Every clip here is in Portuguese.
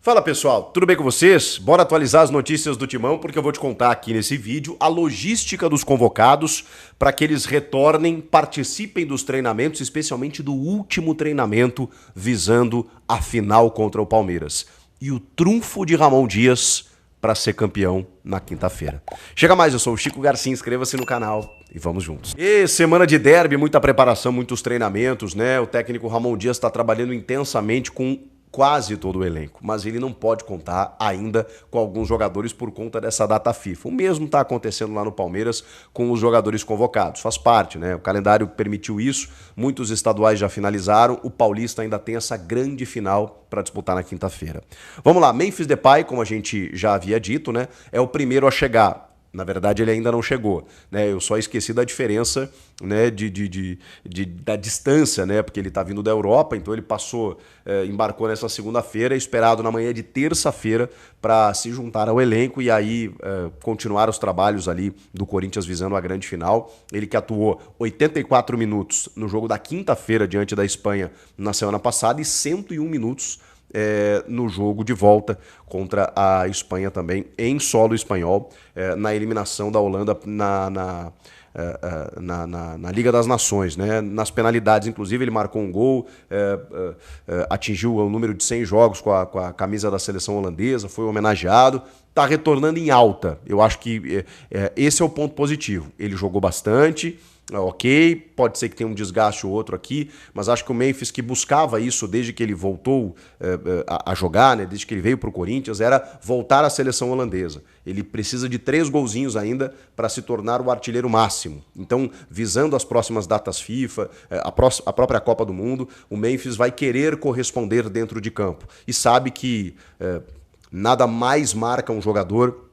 Fala pessoal, tudo bem com vocês? Bora atualizar as notícias do Timão porque eu vou te contar aqui nesse vídeo a logística dos convocados para que eles retornem, participem dos treinamentos, especialmente do último treinamento visando a final contra o Palmeiras. E o trunfo de Ramon Dias para ser campeão na quinta-feira. Chega mais, eu sou o Chico Garcia, inscreva-se no canal e vamos juntos. E semana de derby, muita preparação, muitos treinamentos, né? O técnico Ramon Dias está trabalhando intensamente com quase todo o elenco, mas ele não pode contar ainda com alguns jogadores por conta dessa data FIFA. O mesmo está acontecendo lá no Palmeiras com os jogadores convocados, faz parte, né? O calendário permitiu isso, muitos estaduais já finalizaram, o Paulista ainda tem essa grande final para disputar na quinta-feira. Vamos lá, Memphis Depay, como a gente já havia dito, né? É o primeiro a chegar. Na verdade, ele ainda não chegou, né? Eu só esqueci da diferença, né, da distância, né? Porque ele está vindo da Europa, então ele embarcou nessa segunda-feira, esperado na manhã de terça-feira para se juntar ao elenco e aí continuar os trabalhos ali do Corinthians visando a grande final. Ele que atuou 84 minutos no jogo da quinta-feira diante da Espanha na semana passada e 101 minutos no jogo de volta contra a Espanha também, em solo espanhol, na eliminação da Holanda na Liga das Nações, né? Nas penalidades, inclusive, ele marcou um gol, atingiu o número de 100 jogos com a camisa da seleção holandesa, foi homenageado, está retornando em alta. Eu acho que esse é o ponto positivo. Ele jogou bastante, ok, pode ser que tenha um desgaste ou outro aqui, mas acho que o Memphis, que buscava isso desde que ele voltou a jogar, né, desde que ele veio para o Corinthians, era voltar à seleção holandesa. Ele precisa de 3 golzinhos ainda para se tornar o artilheiro máximo. Então, visando as próximas datas FIFA, a própria Copa do Mundo, o Memphis vai querer corresponder dentro de campo. E sabe que nada mais marca um jogador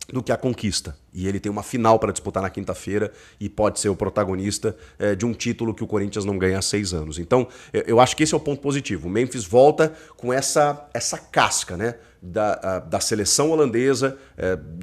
do que a conquista. E ele tem uma final para disputar na quinta-feira e pode ser o protagonista de um título que o Corinthians não ganha há 6 anos. Então, eu acho que esse é o ponto positivo. O Memphis volta com essa casca, né? Da seleção holandesa,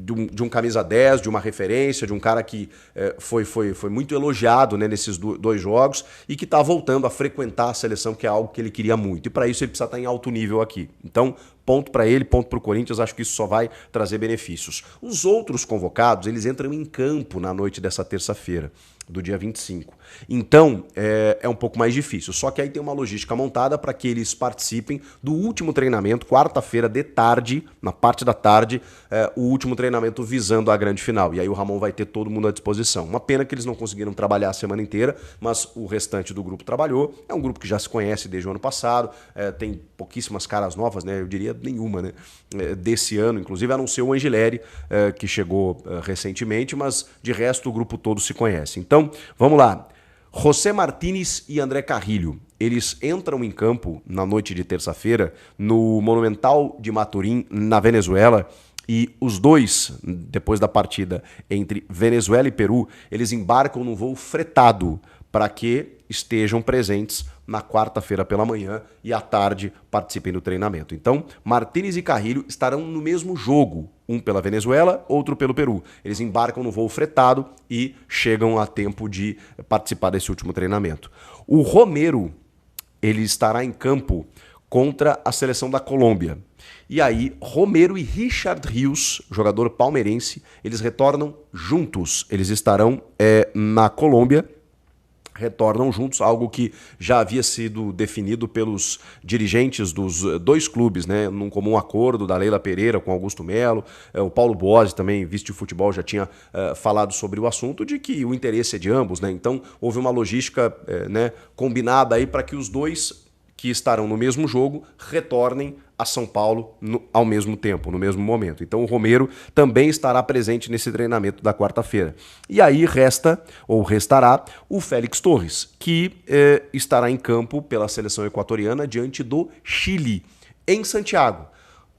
de um camisa 10, de uma referência, de um cara que foi muito elogiado, né, nesses 2 jogos e que está voltando a frequentar a seleção, que é algo que ele queria muito. E para isso ele precisa estar em alto nível aqui. Então, ponto para ele, ponto para o Corinthians, acho que isso só vai trazer benefícios. Os outros convocados, eles entram em campo na noite dessa terça-feira, do dia 25. Então, é um pouco mais difícil. Só que aí tem uma logística montada para que eles participem do último treinamento, quarta-feira de tarde, na parte da tarde, o último treinamento visando a grande final. E aí o Ramon vai ter todo mundo à disposição. Uma pena que eles não conseguiram trabalhar a semana inteira, mas o restante do grupo trabalhou. É um grupo que já se conhece desde o ano passado, tem pouquíssimas caras novas, né? Eu diria nenhuma, né? Desse ano, inclusive, a não ser o Angileri, que chegou recentemente, mas de resto o grupo todo se conhece. Então, vamos lá. José Martínez e André Carrilho, eles entram em campo na noite de terça-feira no Monumental de Maturim, na Venezuela, e os dois, depois da partida entre Venezuela e Peru, eles embarcam num voo fretado para que estejam presentes na quarta-feira pela manhã e à tarde participem do treinamento. Então, Martínez e Carrilho estarão no mesmo jogo, um pela Venezuela, outro pelo Peru. Eles embarcam no voo fretado e chegam a tempo de participar desse último treinamento. O Romero, ele estará em campo contra a seleção da Colômbia. E aí, Romero e Richard Rios, jogador palmeirense, eles retornam juntos. Eles estarão na Colômbia, retornam juntos, algo que já havia sido definido pelos dirigentes dos 2 clubes, né, num comum acordo da Leila Pereira com Augusto Melo. O Paulo Bosi, também vice de futebol, já tinha falado sobre o assunto de que o interesse é de ambos, né? Então houve uma logística né, combinada aí para que os 2 que estarão no mesmo jogo retornem a São Paulo ao mesmo tempo, no mesmo momento. Então o Romero também estará presente nesse treinamento da quarta-feira. E aí restará o Félix Torres, que estará em campo pela seleção equatoriana diante do Chile, em Santiago.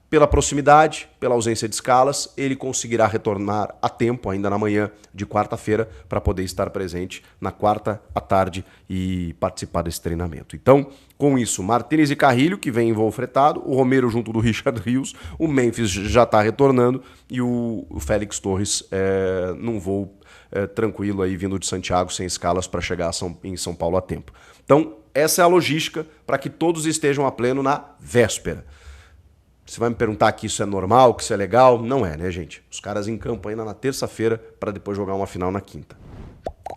Pela proximidade, pela ausência de escalas, ele conseguirá retornar a tempo, ainda na manhã de quarta-feira, para poder estar presente na quarta à tarde e participar desse treinamento. Então, com isso, Martínez e Carrilho, que vem em voo fretado, o Romero junto do Richard Rios, o Memphis já está retornando e o Félix Torres num voo tranquilo aí, vindo de Santiago, sem escalas, para chegar em São Paulo a tempo. Então, essa é a logística para que todos estejam a pleno na véspera. Você vai me perguntar que isso é normal, que isso é legal? Não é, né, gente? Os caras em campo ainda na terça-feira para depois jogar uma final na quinta.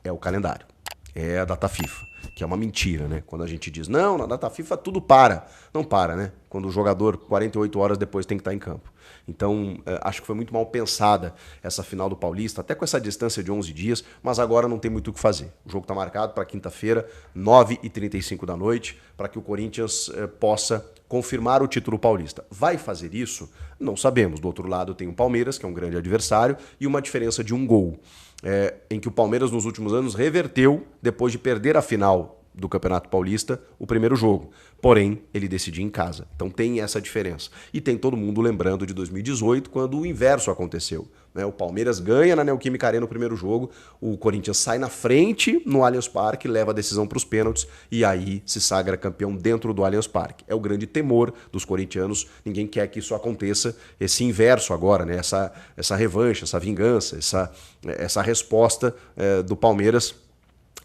É o calendário. É a data FIFA, que é uma mentira, né? Quando a gente diz, não, na data FIFA tudo para. Não para, né? Quando o jogador, 48 horas depois, tem que estar em campo. Então, acho que foi muito mal pensada essa final do Paulista, até com essa distância de 11 dias, mas agora não tem muito o que fazer. O jogo está marcado para quinta-feira, 9h35 da noite, para que o Corinthians possa confirmar o título paulista. Vai fazer isso? Não sabemos. Do outro lado tem o Palmeiras, que é um grande adversário, e uma diferença de um gol, em que o Palmeiras nos últimos anos reverteu depois de perder a final do Campeonato Paulista, o primeiro jogo. Porém, ele decidiu em casa. Então tem essa diferença. E tem todo mundo lembrando de 2018, quando o inverso aconteceu. O Palmeiras ganha na Neoquímica Arena no primeiro jogo, o Corinthians sai na frente no Allianz Parque, leva a decisão para os pênaltis e aí se sagra campeão dentro do Allianz Parque. É o grande temor dos corintianos, ninguém quer que isso aconteça, esse inverso agora, né? Essa revanche, essa vingança, essa resposta do Palmeiras.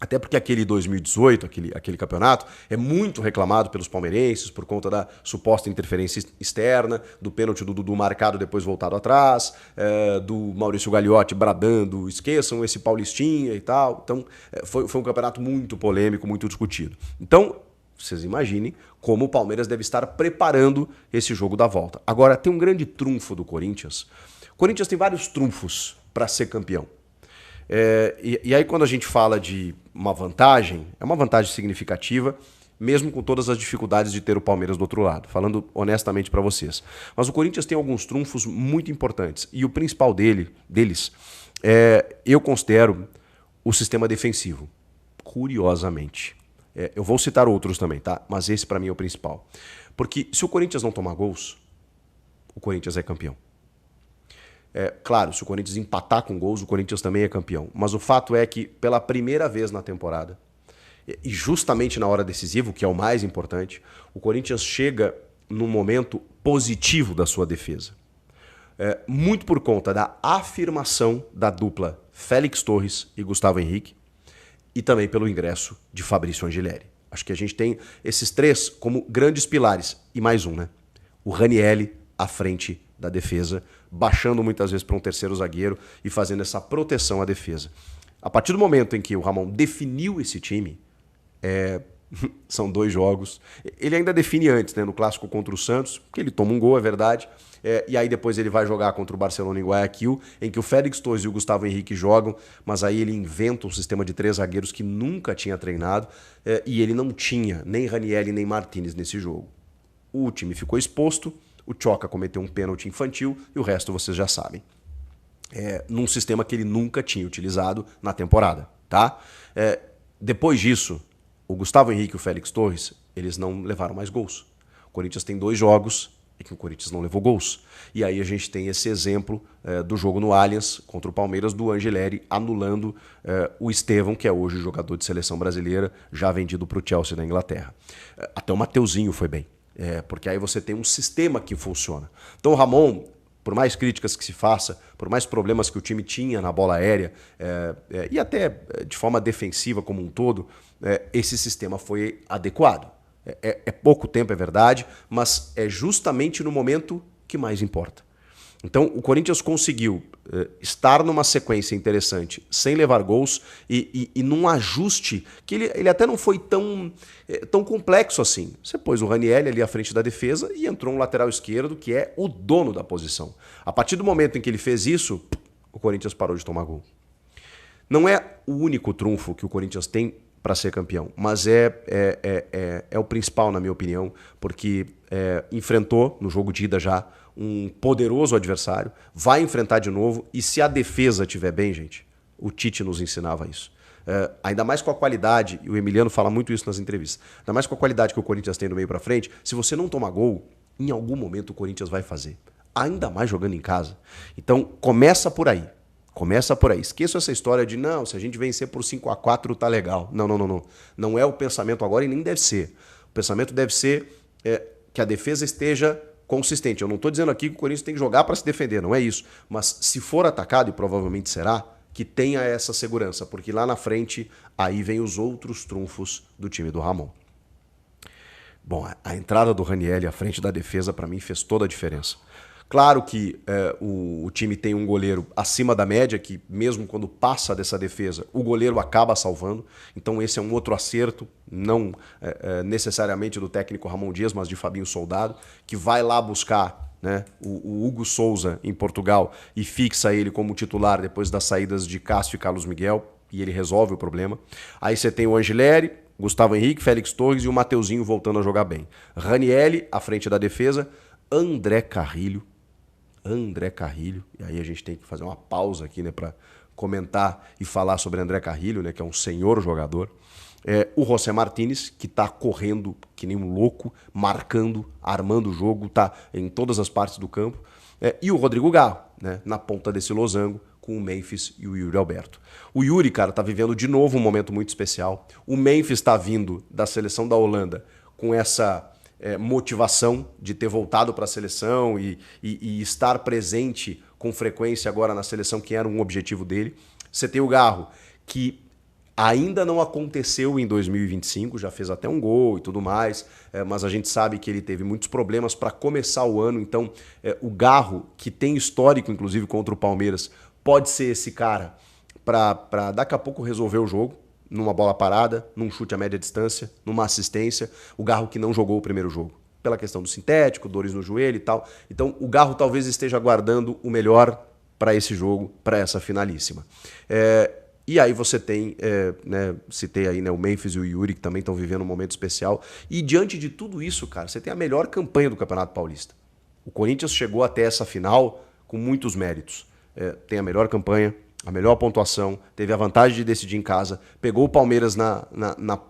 Até porque aquele 2018, aquele campeonato, é muito reclamado pelos palmeirenses por conta da suposta interferência externa, do pênalti do Dudu marcado depois voltado atrás, do Maurício Gagliotti bradando, esqueçam esse Paulistinha e tal. Então, foi um campeonato muito polêmico, muito discutido. Então, vocês imaginem como o Palmeiras deve estar preparando esse jogo da volta. Agora, tem um grande trunfo do Corinthians. O Corinthians tem vários trunfos para ser campeão. E aí quando a gente fala de uma vantagem, é uma vantagem significativa, mesmo com todas as dificuldades de ter o Palmeiras do outro lado, falando honestamente para vocês. Mas o Corinthians tem alguns trunfos muito importantes, e o principal deles, eu considero o sistema defensivo, curiosamente. Eu vou citar outros também, tá? Mas esse para mim é o principal. Porque se o Corinthians não tomar gols, o Corinthians é campeão. Claro, se o Corinthians empatar com gols, o Corinthians também é campeão. Mas o fato é que, pela primeira vez na temporada, e justamente na hora decisiva, o que é o mais importante, o Corinthians chega num momento positivo da sua defesa. Muito por conta da afirmação da dupla Félix Torres e Gustavo Henrique, e também pelo ingresso de Fabrício Angelieri. Acho que a gente tem esses três como grandes pilares. E mais um, né? O Ranielli à frente da defesa, baixando muitas vezes para um terceiro zagueiro e fazendo essa proteção à defesa. A partir do momento em que o Ramon definiu esse time, são 2 jogos. Ele ainda define antes, né, no clássico contra o Santos, que ele toma um gol, é verdade. E aí depois ele vai jogar contra o Barcelona em Guayaquil, em que o Félix Torres e o Gustavo Henrique jogam, mas aí ele inventa um sistema de 3 zagueiros que nunca tinha treinado, e ele não tinha nem Ranielli nem Martínez nesse jogo. O time ficou exposto, o Tchoca cometeu um pênalti infantil e o resto vocês já sabem. Num sistema que ele nunca tinha utilizado na temporada, tá? Depois disso, o Gustavo Henrique e o Félix Torres, eles não levaram mais gols. O Corinthians tem 2 jogos em que o Corinthians não levou gols. E aí a gente tem esse exemplo do jogo no Allianz contra o Palmeiras, do Angelieri anulando o Estevão, que é hoje jogador de seleção brasileira, já vendido para o Chelsea na Inglaterra. Até o Mateuzinho foi bem. Porque aí você tem um sistema que funciona. Então o Ramon, por mais críticas que se faça, por mais problemas que o time tinha na bola aérea, e até de forma defensiva como um todo, esse sistema foi adequado. É pouco tempo, é verdade, mas é justamente no momento que mais importa. Então o Corinthians conseguiu estar numa sequência interessante, sem levar gols e num ajuste que ele até não foi tão complexo assim. Você pôs o Ranielli ali à frente da defesa e entrou um lateral esquerdo que é o dono da posição. A partir do momento em que ele fez isso, o Corinthians parou de tomar gol. Não é o único trunfo que o Corinthians tem para ser campeão, mas é o principal, na minha opinião, porque enfrentou no jogo de ida já um poderoso adversário, vai enfrentar de novo, e se a defesa estiver bem, gente, o Tite nos ensinava isso. Ainda mais com a qualidade, e o Emiliano fala muito isso nas entrevistas, ainda mais com a qualidade que o Corinthians tem do meio para frente, se você não tomar gol, em algum momento o Corinthians vai fazer. Ainda mais jogando em casa. Então, começa por aí. Começa por aí. Esqueça essa história de, não, se a gente vencer por 5-4 tá legal. Não. Não é o pensamento agora e nem deve ser. O pensamento deve ser que a defesa esteja consistente. Eu não estou dizendo aqui que o Corinthians tem que jogar para se defender, não é isso. Mas se for atacado, e provavelmente será, que tenha essa segurança, porque lá na frente, aí vem os outros trunfos do time do Ramon. Bom, a entrada do Ranieri à frente da defesa, para mim, fez toda a diferença. Claro que o time tem um goleiro acima da média, que mesmo quando passa dessa defesa, o goleiro acaba salvando. Então esse é um outro acerto, não necessariamente do técnico Ramon Dias, mas de Fabinho Soldado, que vai lá buscar, né, o Hugo Souza em Portugal e fixa ele como titular depois das saídas de Cássio e Carlos Miguel, e ele resolve o problema. Aí você tem o Angileri, Gustavo Henrique, Félix Torres e o Mateuzinho voltando a jogar bem. Ranieri à frente da defesa, André Carrilho, e aí a gente tem que fazer uma pausa aqui, né, para comentar e falar sobre André Carrilho, né, que é um senhor jogador. O José Martínez, que está correndo que nem um louco, marcando, armando o jogo, está em todas as partes do campo. E o Rodrigo Garro, né, na ponta desse losango, com o Memphis e o Yuri Alberto. O Yuri, cara, tá vivendo de novo um momento muito especial. O Memphis está vindo da seleção da Holanda com essa motivação de ter voltado para a seleção e estar presente com frequência agora na seleção, que era um objetivo dele. Você tem o Garro, que ainda não aconteceu em 2025, já fez até um gol e tudo mais, mas a gente sabe que ele teve muitos problemas para começar o ano. Então o Garro, que tem histórico inclusive contra o Palmeiras, pode ser esse cara para daqui a pouco resolver o jogo, numa bola parada, num chute a média distância, numa assistência. O Garro que não jogou o primeiro jogo, pela questão do sintético, dores no joelho e tal. Então o Garro talvez esteja aguardando o melhor para esse jogo, para essa finalíssima. E aí você tem, né, citei aí, né, o Memphis e o Yuri, que também estão vivendo um momento especial. E diante de tudo isso, cara, você tem a melhor campanha do Campeonato Paulista. O Corinthians chegou até essa final com muitos méritos. Tem a melhor campanha, a melhor pontuação, teve a vantagem de decidir em casa, pegou o Palmeiras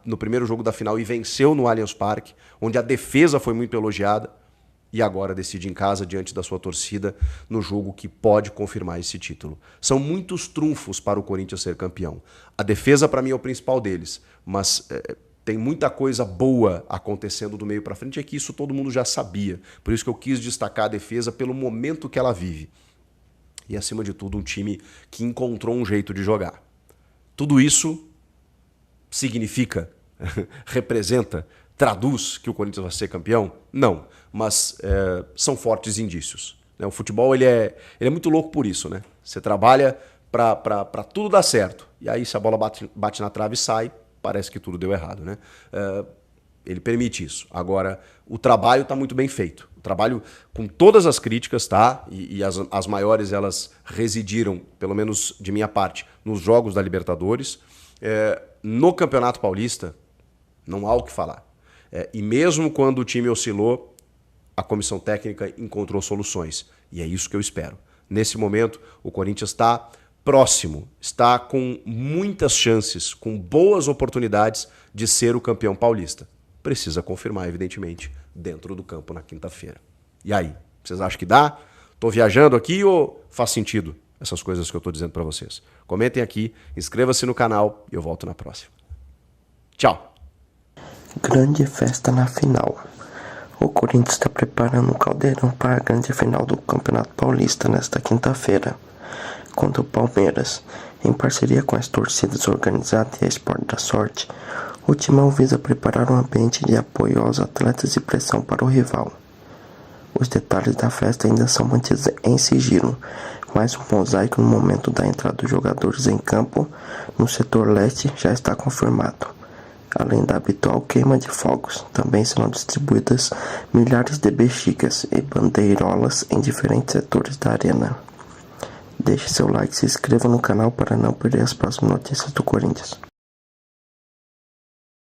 no primeiro jogo da final e venceu no Allianz Parque, onde a defesa foi muito elogiada, e agora decide em casa diante da sua torcida no jogo que pode confirmar esse título. São muitos trunfos para o Corinthians ser campeão. A defesa para mim é o principal deles, mas tem muita coisa boa acontecendo do meio para frente, é que isso todo mundo já sabia. Por isso que eu quis destacar a defesa pelo momento que ela vive. E, acima de tudo, um time que encontrou um jeito de jogar. Tudo isso significa, representa, traduz que o Corinthians vai ser campeão? Não, mas são fortes indícios. O futebol ele é muito louco por isso, né? Você trabalha para tudo dar certo. E aí, se a bola bate na trave e sai, parece que tudo deu errado, né? Ele permite isso. Agora, o trabalho está muito bem feito. O trabalho, com todas as críticas, tá? E as maiores, elas residiram, pelo menos de minha parte, nos jogos da Libertadores. No Campeonato Paulista, não há o que falar. E mesmo quando o time oscilou, a comissão técnica encontrou soluções. E é isso que eu espero. Nesse momento, o Corinthians está próximo, está com muitas chances, com boas oportunidades de ser o campeão paulista. Precisa confirmar, evidentemente, dentro do campo na quinta-feira. E aí, vocês acham que dá? Tô viajando aqui ou faz sentido essas coisas que eu tô dizendo para vocês? Comentem aqui, inscreva-se no canal e eu volto na próxima. Tchau! Grande festa na final. O Corinthians está preparando o caldeirão para a grande final do Campeonato Paulista nesta quinta-feira, contra o Palmeiras. Em parceria com as torcidas organizadas e a Sport da Sorte, o Timão visa preparar um ambiente de apoio aos atletas e pressão para o rival. Os detalhes da festa ainda são mantidos em sigilo, mas um mosaico no momento da entrada dos jogadores em campo no setor leste já está confirmado. Além da habitual queima de fogos, também serão distribuídas milhares de bexigas e bandeirolas em diferentes setores da arena. Deixe seu like e se inscreva no canal para não perder as próximas notícias do Corinthians.